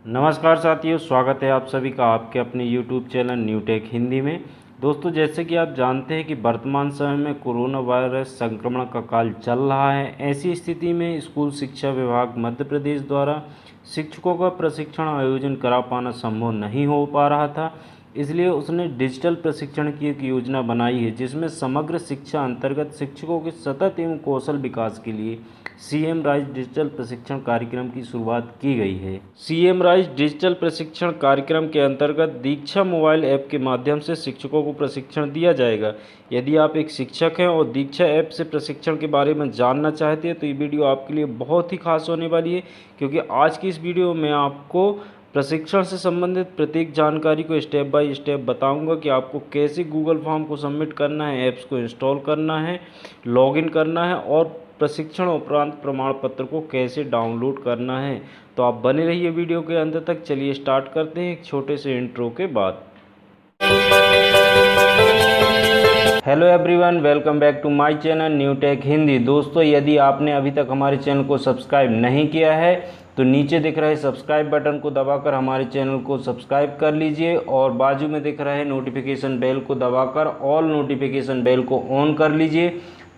नमस्कार साथियों, स्वागत है आप सभी का आपके अपने YouTube channel new tech Hindi में। दोस्तों, जैसे कि आप जानते हैं कि वर्तमान समय में कोरोना वायरस संक्रमण का काल चल रहा है। ऐसी स्थिति में स्कूल शिक्षा विभाग मध्य प्रदेश द्वारा शिक्षकों का प्रशिक्षण आयोजन करा पाना संभव नहीं हो पा रहा था। इसलिए उसने डिजिटल प्रशिक्षण की एक योजना बनाई है, जिसमें समग्र शिक्षा अंतर्गत शिक्षकों के सतत एवं कौशल विकास के लिए सीएम राइज डिजिटल प्रशिक्षण कार्यक्रम की शुरुआत की गई है। सीएम राइज डिजिटल प्रशिक्षण कार्यक्रम के अंतर्गत दीक्षा मोबाइल ऐप के माध्यम से शिक्षकों को प्रशिक्षण दिया जाएगा। यदि आप एक शिक्षक हैं और दीक्षा ऐप से प्रशिक्षण के बारे में जानना चाहते हैं तो ये वीडियो आपके लिए बहुत ही खास होने वाली है, क्योंकि आज की इस वीडियो में आपको प्रशिक्षण से संबंधित प्रत्येक जानकारी को स्टेप बाय स्टेप बताऊंगा कि आपको कैसे गूगल फॉर्म को सबमिट करना है, ऐप्स को इंस्टॉल करना है, लॉगिन करना है और प्रशिक्षण उपरांत प्रमाण पत्र को कैसे डाउनलोड करना है। तो आप बने रहिए वीडियो के अंत तक। चलिए स्टार्ट करते हैं एक छोटे से इंट्रो के बाद। Hello everyone, welcome back to my channel new tech Hindi. दोस्तों, यदि आपने अभी तक हमारे चैनल को सब्सक्राइब नहीं किया है तो नीचे दिख रहे सब्सक्राइब बटन को दबाकर हमारे चैनल को सब्सक्राइब कर लीजिए और बाजू में दिख रहे नोटिफिकेशन बेल को दबाकर ऑल नोटिफिकेशन बेल को ऑन कर लीजिए,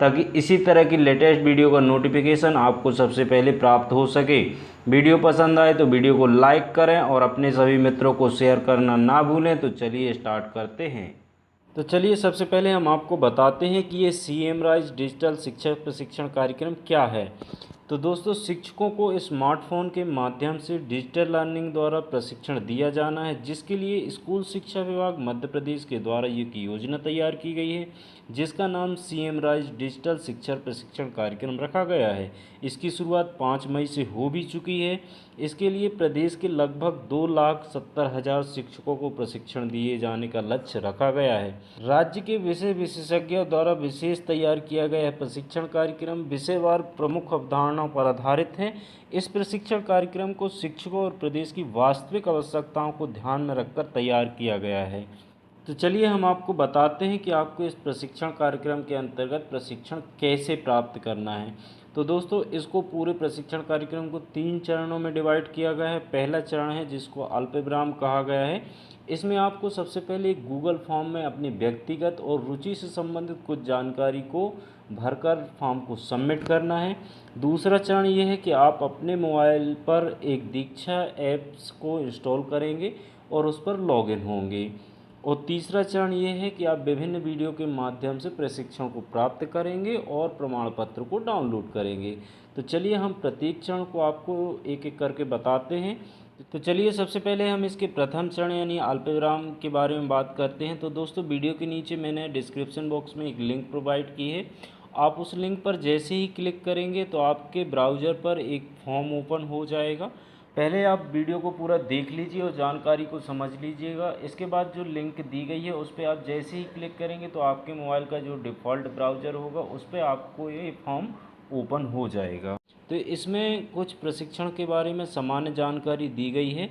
ताकि इसी तरह की लेटेस्ट वीडियो का नोटिफिकेशन आपको सबसे पहले प्राप्त हो सके। वीडियो पसंद आए तो वीडियो को लाइक करें और अपने सभी मित्रों को शेयर करना ना भूलें। तो चलिए स्टार्ट करते हैं। तो चलिए सबसे पहले हम आपको बताते हैं कि ये सीएम राइज डिजिटल शिक्षा प्रशिक्षण कार्यक्रम क्या है। तो दोस्तों, शिक्षकों को स्मार्टफोन के माध्यम से डिजिटल लर्निंग द्वारा प्रशिक्षण दिया जाना है, जिसके लिए स्कूल शिक्षा विभाग मध्य प्रदेश के द्वारा एक योजना तैयार की गई है, जिसका नाम सीएम राइज डिजिटल शिक्षा प्रशिक्षण कार्यक्रम रखा गया है। इसकी शुरुआत 5 मई से हो भी चुकी है। इसके लिए प्रदेश के लगभग 2,70,000 शिक्षकों को प्रशिक्षण दिए जाने का लक्ष्य रखा गया है। राज्य के विषय विशेषज्ञों द्वारा विशेष तैयार किया गया प्रशिक्षण कार्यक्रम विषयवार प्रमुख अवधारणाओं पर आधारित है। इस प्रशिक्षण कार्यक्रम को शिक्षकों और प्रदेश की वास्तविक आवश्यकताओं को ध्यान में रखकर तैयार किया गया है। तो चलिए हम आपको बताते हैं कि आपको इस प्रशिक्षण कार्यक्रम के अंतर्गत प्रशिक्षण कैसे प्राप्त करना है। तो दोस्तों, इसको पूरे प्रशिक्षण कार्यक्रम को 3 चरणों में डिवाइड किया गया है। पहला चरण है जिसको अल्पविराम कहा गया है। इसमें आपको सबसे पहले एक गूगल फॉर्म में अपनी व्यक्तिगत और रुचि से संबंधित कुछ जानकारी को भरकर फॉर्म को सबमिट करना है। दूसरा चरण ये है कि आप अपने मोबाइल पर एक दीक्षा ऐप्स को इंस्टॉल करेंगे और उस पर लॉगिन होंगे। और तीसरा चरण ये है कि आप विभिन्न वीडियो के माध्यम से प्रशिक्षण को प्राप्त करेंगे और प्रमाण पत्र को डाउनलोड करेंगे। तो चलिए हम प्रत्येक चरण को आपको एक एक करके बताते हैं। तो चलिए सबसे पहले हम इसके प्रथम चरण यानी अल्पविराम के बारे में बात करते हैं। तो दोस्तों, वीडियो के नीचे मैंने डिस्क्रिप्शन बॉक्स में एक लिंक प्रोवाइड की है। आप उस लिंक पर जैसे ही क्लिक करेंगे तो आपके ब्राउज़र पर एक फॉर्म ओपन हो जाएगा। पहले आप वीडियो को पूरा देख लीजिए और जानकारी को समझ लीजिएगा। इसके बाद जो लिंक दी गई है उस पर आप जैसे ही क्लिक करेंगे तो आपके मोबाइल का जो डिफ़ॉल्ट ब्राउज़र होगा उस पर आपको ये फॉर्म ओपन हो जाएगा। तो इसमें कुछ प्रशिक्षण के बारे में सामान्य जानकारी दी गई है।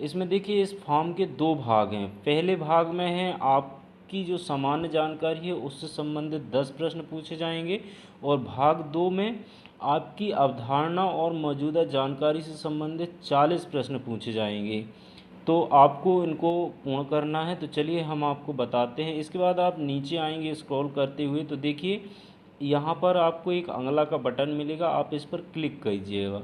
इसमें देखिए, इस फॉर्म के 2 भाग हैं। पहले भाग में है आपकी जो सामान्य जानकारी है उससे संबंधित 10 प्रश्न पूछे जाएंगे और भाग 2 में आपकी अवधारणा और मौजूदा जानकारी से संबंधित 40 प्रश्न पूछे जाएंगे। तो आपको इनको पूर्ण करना है। तो चलिए हम आपको बताते हैं। इसके बाद आप नीचे आएंगे स्क्रॉल करते हुए, तो देखिए यहाँ पर आपको एक अंगला का बटन मिलेगा, आप इस पर क्लिक कीजिएगा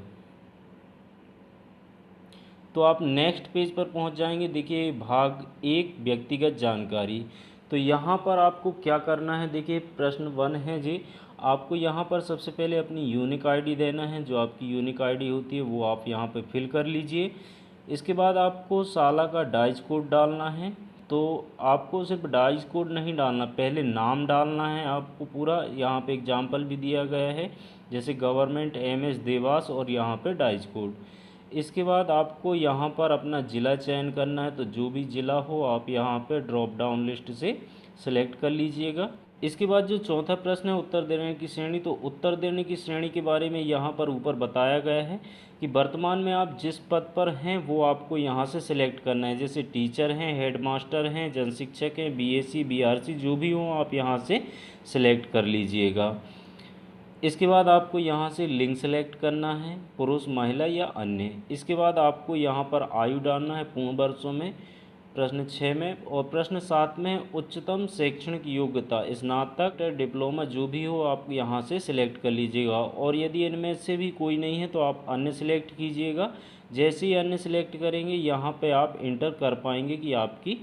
तो आप नेक्स्ट पेज पर पहुंच जाएंगे। देखिए भाग 1 व्यक्तिगत जानकारी। तो यहाँ पर आपको क्या करना है, देखिए प्रश्न 1 है जी, आपको यहाँ पर सबसे पहले अपनी यूनिक आईडी देना है। जो आपकी यूनिक आईडी होती है वो आप यहाँ पे फिल कर लीजिए। इसके बाद आपको साला का डाइस कोड डालना है। तो आपको सिर्फ डाइस कोड नहीं डालना, पहले नाम डालना है आपको पूरा। यहाँ पे एग्जाम्पल भी दिया गया है, जैसे गवर्नमेंट MS देवास और यहाँ पे डाइस कोड। इसके बाद आपको यहाँ पर अपना ज़िला चयन करना है। तो जो भी ज़िला हो आप यहाँ पे ड्रॉप डाउन लिस्ट से सिलेक्ट कर लीजिएगा। इसके बाद जो चौथा प्रश्न है उत्तर देने की श्रेणी, तो उत्तर देने की श्रेणी के बारे में यहाँ पर ऊपर बताया गया है कि वर्तमान में आप जिस पद पर हैं वो आपको यहाँ से सिलेक्ट करना है। जैसे टीचर हैं, हेडमास्टर हैं, जनशिक्षक हैं, BSc BRC जो भी हो आप यहाँ से सिलेक्ट कर लीजिएगा। इसके बाद आपको यहाँ से लिंग सेलेक्ट करना है, पुरुष, महिला या अन्य। इसके बाद आपको यहाँ पर आयु डालना है पूर्ण वर्षों में प्रश्न 6 में, और प्रश्न 7 में उच्चतम शैक्षणिक योग्यता स्नातक डिप्लोमा जो भी हो आप यहाँ से सिलेक्ट कर लीजिएगा। और यदि इनमें से भी कोई नहीं है तो आप अन्य सिलेक्ट कीजिएगा। जैसे ही अन्य सिलेक्ट करेंगे यहाँ पे आप इंटर कर पाएंगे कि आपकी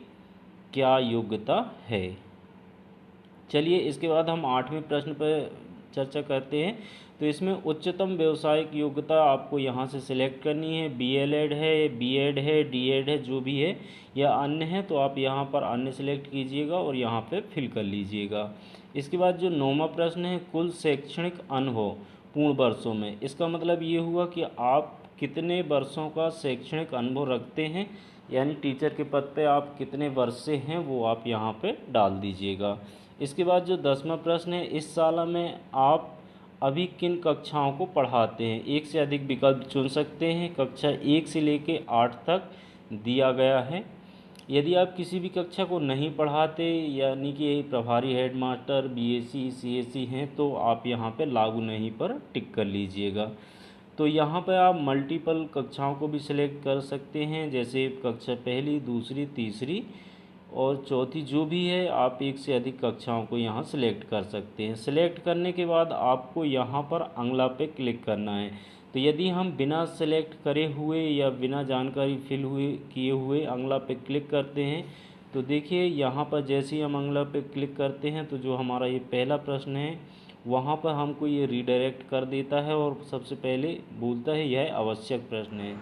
क्या योग्यता है। चलिए इसके बाद हम 8वें प्रश्न पर चर्चा करते हैं। तो इसमें उच्चतम व्यावसायिक योग्यता आपको यहाँ से सिलेक्ट करनी है। BLED है, B.Ed है, D.Ed है, जो भी है या अन्य है तो आप यहाँ पर अन्य सिलेक्ट कीजिएगा और यहाँ पे फिल कर लीजिएगा। इसके बाद जो 9वां प्रश्न है, कुल शैक्षणिक अनुभव पूर्ण वर्षों में। इसका मतलब ये हुआ कि आप कितने वर्षों का शैक्षणिक अनुभव रखते हैं, यानी टीचर के पद पे आप कितने वर्ष से हैं वो आप यहाँ पे डाल दीजिएगा। इसके बाद जो 10वां प्रश्न है, इस साल में आप अभी किन कक्षाओं को पढ़ाते हैं। एक से अधिक विकल्प चुन सकते हैं। कक्षा 1 से लेकर 8 तक दिया गया है। यदि आप किसी भी कक्षा को नहीं पढ़ाते यानी कि प्रभारी हेडमास्टर BSc CSc हैं तो आप यहाँ पे लागू नहीं पर टिक कर लीजिएगा। तो यहाँ पर आप मल्टीपल कक्षाओं को भी सिलेक्ट कर सकते हैं, जैसे कक्षा 1, 2, 3 और 4 जो भी है आप एक से अधिक कक्षाओं को यहाँ सिलेक्ट कर सकते हैं। सिलेक्ट करने के बाद आपको यहाँ पर अगला पे क्लिक करना है। तो यदि हम बिना सिलेक्ट करे हुए या बिना जानकारी फिल किए हुए अगला पे क्लिक करते हैं तो देखिए यहाँ पर जैसे ही हम अगला पे क्लिक करते हैं तो जो हमारा ये पहला प्रश्न है वहाँ पर हमको ये रीडायरेक्ट कर देता है और सबसे पहले बोलता है यह आवश्यक प्रश्न है।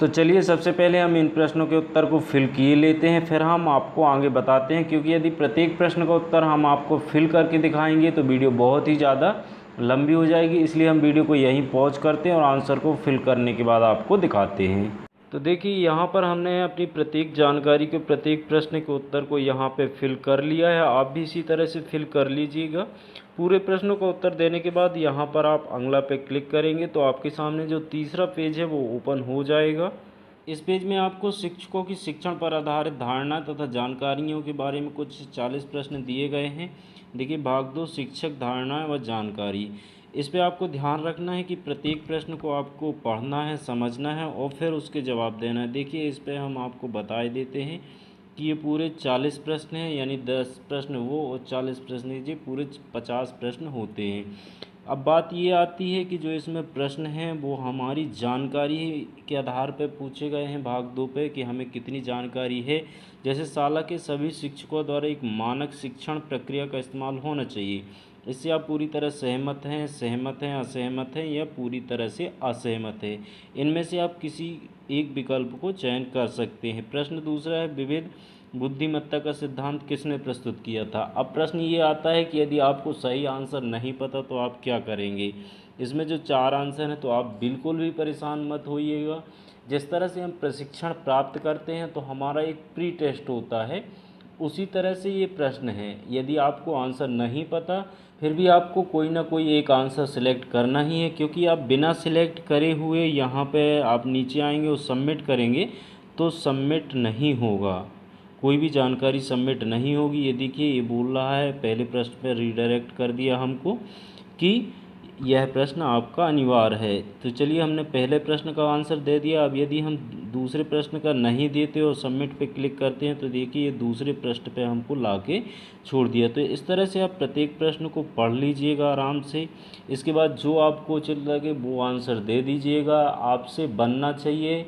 तो चलिए सबसे पहले हम इन प्रश्नों के उत्तर को फिल किए लेते हैं, फिर हम आपको आगे बताते हैं, क्योंकि यदि प्रत्येक प्रश्न का उत्तर हम आपको फिल करके दिखाएंगे तो वीडियो बहुत ही ज़्यादा लंबी हो जाएगी। इसलिए हम वीडियो को यहीं पॉज करते हैं और आंसर को फिल करने के बाद आपको दिखाते हैं। तो देखिए यहाँ पर हमने अपनी प्रत्येक जानकारी के प्रत्येक प्रश्न के उत्तर को यहाँ पे फिल कर लिया है। आप भी इसी तरह से फिल कर लीजिएगा। पूरे प्रश्नों का उत्तर देने के बाद यहाँ पर आप अगला पे क्लिक करेंगे तो आपके सामने जो तीसरा पेज है वो ओपन हो जाएगा। इस पेज में आपको शिक्षकों की शिक्षण पर आधारित धारणा तथा जानकारियों के बारे में कुछ 40 प्रश्न दिए गए हैं। देखिए भाग 2 शिक्षक धारणा व जानकारी। इस पे आपको ध्यान रखना है कि प्रत्येक प्रश्न को आपको पढ़ना है, समझना है और फिर उसके जवाब देना है। देखिए इस पे हम आपको बता देते हैं कि ये पूरे 40 प्रश्न हैं, यानी 10 प्रश्न वो और 40 प्रश्न ये पूरे 50 प्रश्न होते हैं। अब बात ये आती है कि जो इसमें प्रश्न हैं वो हमारी जानकारी के आधार पर पूछे गए हैं भाग 2 पे कि हमें कितनी जानकारी है। जैसे शाला के सभी शिक्षकों द्वारा एक मानक शिक्षण प्रक्रिया का इस्तेमाल होना चाहिए। इससे आप पूरी तरह सहमत हैं, असहमत हैं या पूरी तरह से असहमत हैं। इनमें से आप किसी एक विकल्प को चयन कर सकते हैं। प्रश्न दूसरा है, विविध बुद्धिमत्ता का सिद्धांत किसने प्रस्तुत किया था। अब प्रश्न ये आता है कि यदि आपको सही आंसर नहीं पता तो आप क्या करेंगे। इसमें जो 4 आंसर हैं तो आप बिल्कुल भी परेशान मत होइएगा। जिस तरह से हम प्रशिक्षण प्राप्त करते हैं तो हमारा एक प्री टेस्ट होता है, उसी तरह से ये प्रश्न है। यदि आपको आंसर नहीं पता फिर भी आपको कोई ना कोई एक आंसर सिलेक्ट करना ही है, क्योंकि आप बिना सिलेक्ट करे हुए यहाँ पे आप नीचे आएंगे और सबमिट करेंगे तो सबमिट नहीं होगा, कोई भी जानकारी सबमिट नहीं होगी। ये देखिए ये बोल रहा है पहले प्रश्न पर रीडायरेक्ट कर दिया हमको कि यह प्रश्न आपका अनिवार्य है। तो चलिए हमने पहले प्रश्न का आंसर दे दिया। अब यदि हम दूसरे प्रश्न का नहीं देते और सबमिट पे क्लिक करते हैं तो देखिए ये दूसरे प्रश्न पे हमको लाके छोड़ दिया। तो इस तरह से आप प्रत्येक प्रश्न को पढ़ लीजिएगा आराम से। इसके बाद जो आपको उचित लगे वो आंसर दे दीजिएगा। आपसे बनना चाहिए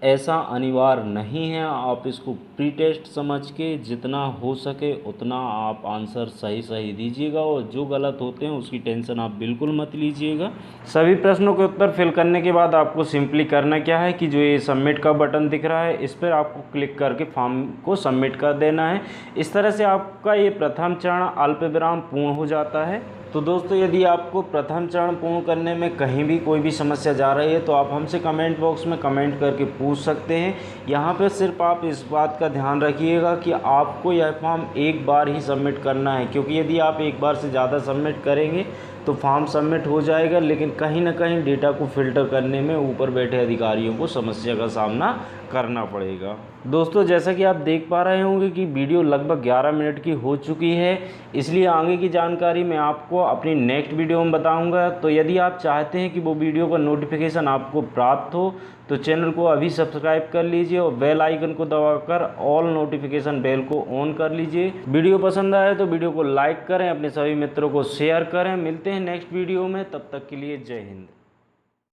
ऐसा अनिवार्य नहीं है। आप इसको प्री टेस्ट समझ के जितना हो सके उतना आप आंसर सही दीजिएगा और जो गलत होते हैं उसकी टेंशन आप बिल्कुल मत लीजिएगा। सभी प्रश्नों के उत्तर फिल करने के बाद आपको सिंपली करना क्या है कि जो ये सबमिट का बटन दिख रहा है इस पर आपको क्लिक करके फॉर्म को सबमिट कर देना है। इस तरह से आपका ये प्रथम चरण अल्पविराम पूर्ण हो जाता है। तो दोस्तों यदि आपको प्रथम चरण पूर्ण करने में कहीं भी कोई भी समस्या जा रही है तो आप हमसे कमेंट बॉक्स में कमेंट करके पूछ सकते हैं। यहाँ पे सिर्फ आप इस बात का ध्यान रखिएगा कि आपको यह फॉर्म एक बार ही सबमिट करना है, क्योंकि यदि आप एक बार से ज़्यादा सबमिट करेंगे तो फॉर्म सबमिट हो जाएगा, लेकिन कहीं ना कहीं डेटा को फ़िल्टर करने में ऊपर बैठे अधिकारियों को समस्या का सामना करना पड़ेगा। दोस्तों, जैसा कि आप देख पा रहे होंगे कि वीडियो लगभग 11 मिनट की हो चुकी है, इसलिए आगे की जानकारी मैं आपको अपनी नेक्स्ट वीडियो में बताऊंगा। तो यदि आप चाहते हैं कि वो वीडियो का नोटिफिकेशन आपको प्राप्त हो तो चैनल को अभी सब्सक्राइब कर लीजिए और बेल आइकन को दबाकर ऑल नोटिफिकेशन बेल को ऑन कर लीजिए। वीडियो पसंद आए तो वीडियो को लाइक करें, अपने सभी मित्रों को शेयर करें। मिलते हैं नेक्स्ट वीडियो में, तब तक के लिए जय हिंद।